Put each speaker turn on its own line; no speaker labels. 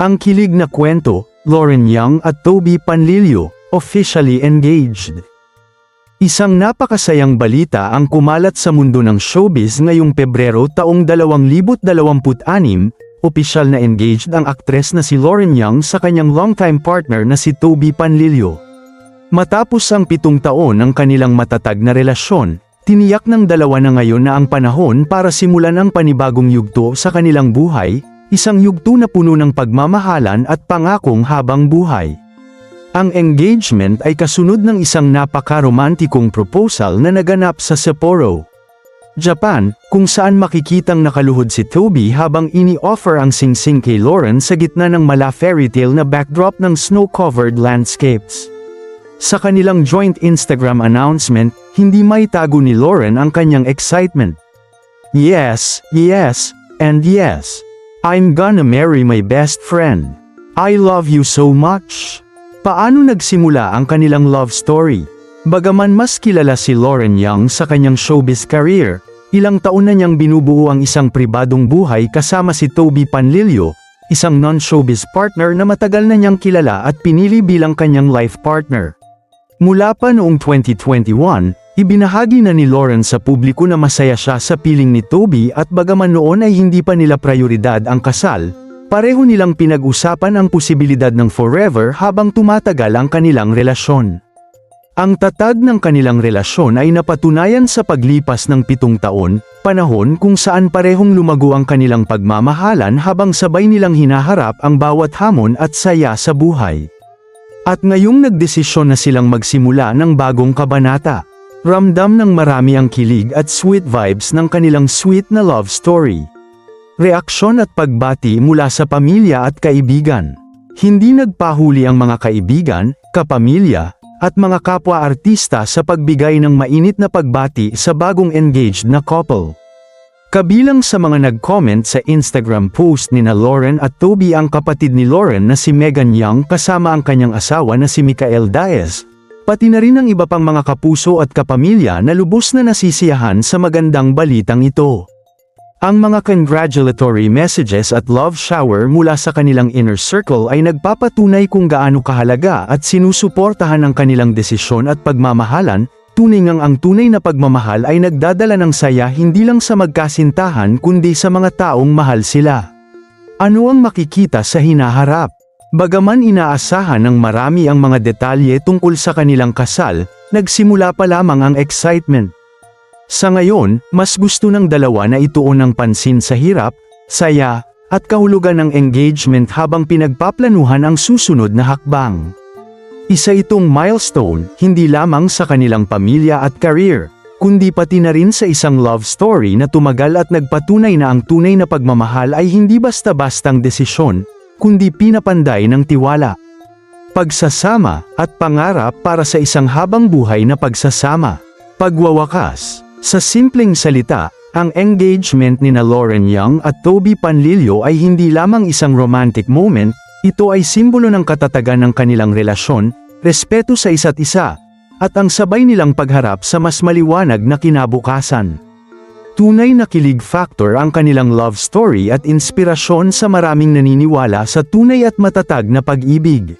Ang kilig na kwento, Lauren Young at Toby Panlilio, officially engaged. Isang napakasayang balita ang kumalat sa mundo ng showbiz ngayong Pebrero taong 2026, opisyal na engaged ang aktres na si Lauren Young sa kanyang longtime partner na si Toby Panlilio. Matapos ang 7 taon ng kanilang matatag na relasyon, tiniyak ng dalawa na ngayon na ang panahon para simulan ang panibagong yugto sa kanilang buhay, isang yugto na puno ng pagmamahalan at pangakong habang buhay. Ang engagement ay kasunod ng isang napaka-romantikong proposal na naganap sa Sapporo, Japan, kung saan makikitang nakaluhod si Toby habang ini-offer ang singsing kay Lauren sa gitna ng mala fairytale na backdrop ng snow-covered landscapes. Sa kanilang joint Instagram announcement, hindi maitago ni Lauren ang kanyang excitement. "Yes, yes, and yes. I'm gonna marry my best friend. I love you so much." Paano nagsimula ang kanilang love story? Bagaman mas kilala si Lauren Young sa kanyang showbiz career, ilang taon na niyang binubuo ang isang pribadong buhay kasama si Toby Panlilio, isang non-showbiz partner na matagal na niyang kilala at pinili bilang kanyang life partner. Mula pa noong 2021, ibinahagi na ni Lauren sa publiko na masaya siya sa piling ni Toby at bagaman noon ay hindi pa nila prioridad ang kasal, pareho nilang pinag-usapan ang posibilidad ng forever habang tumatagal ang kanilang relasyon. Ang tatag ng kanilang relasyon ay napatunayan sa paglipas ng 7 taon, panahon kung saan parehong lumago ang kanilang pagmamahalan habang sabay nilang hinaharap ang bawat hamon at saya sa buhay. At ngayong nagdesisyon na silang magsimula ng bagong kabanata. Ramdam ng marami ang kilig at sweet vibes ng kanilang sweet na love story. Reaksyon at pagbati mula sa pamilya at kaibigan. Hindi nagpahuli ang mga kaibigan, kapamilya, at mga kapwa-artista sa pagbigay ng mainit na pagbati sa bagong engaged na couple. Kabilang sa mga nag-comment sa Instagram post ni na Lauren at Toby ang kapatid ni Lauren na si Megan Young kasama ang kanyang asawa na si Michael Diaz, pati na rin ang iba pang mga kapuso at kapamilya na lubos na nasisiyahan sa magandang balitang ito. Ang mga congratulatory messages at love shower mula sa kanilang inner circle ay nagpapatunay kung gaano kahalaga at sinusuportahan ang kanilang desisyon at pagmamahalan, tunay ngang ang tunay na pagmamahal ay nagdadala ng saya hindi lang sa magkasintahan kundi sa mga taong mahal sila. Ano ang makikita sa hinaharap? Bagaman inaasahan ng marami ang mga detalye tungkol sa kanilang kasal, nagsimula pa lamang ang excitement. Sa ngayon, mas gusto ng dalawa na ituon ng pansin sa hirap, saya, at kahulugan ng engagement habang pinagpaplanuhan ang susunod na hakbang. Isa itong milestone, hindi lamang sa kanilang pamilya at career, kundi pati na rin sa isang love story na tumagal at nagpatunay na ang tunay na pagmamahal ay hindi basta-bastang desisyon, kundi pinapanday ng tiwala, pagsasama, at pangarap para sa isang habang buhay na pagsasama. Pagwawakas. Sa simpleng salita, ang engagement ni na Lauren Young at Toby Panlilio ay hindi lamang isang romantic moment, ito ay simbolo ng katatagan ng kanilang relasyon, respeto sa isa't isa, at ang sabay nilang pagharap sa mas maliwanag na kinabukasan. Tunay na kilig factor ang kanilang love story at inspirasyon sa maraming naniniwala sa tunay at matatag na pag-ibig.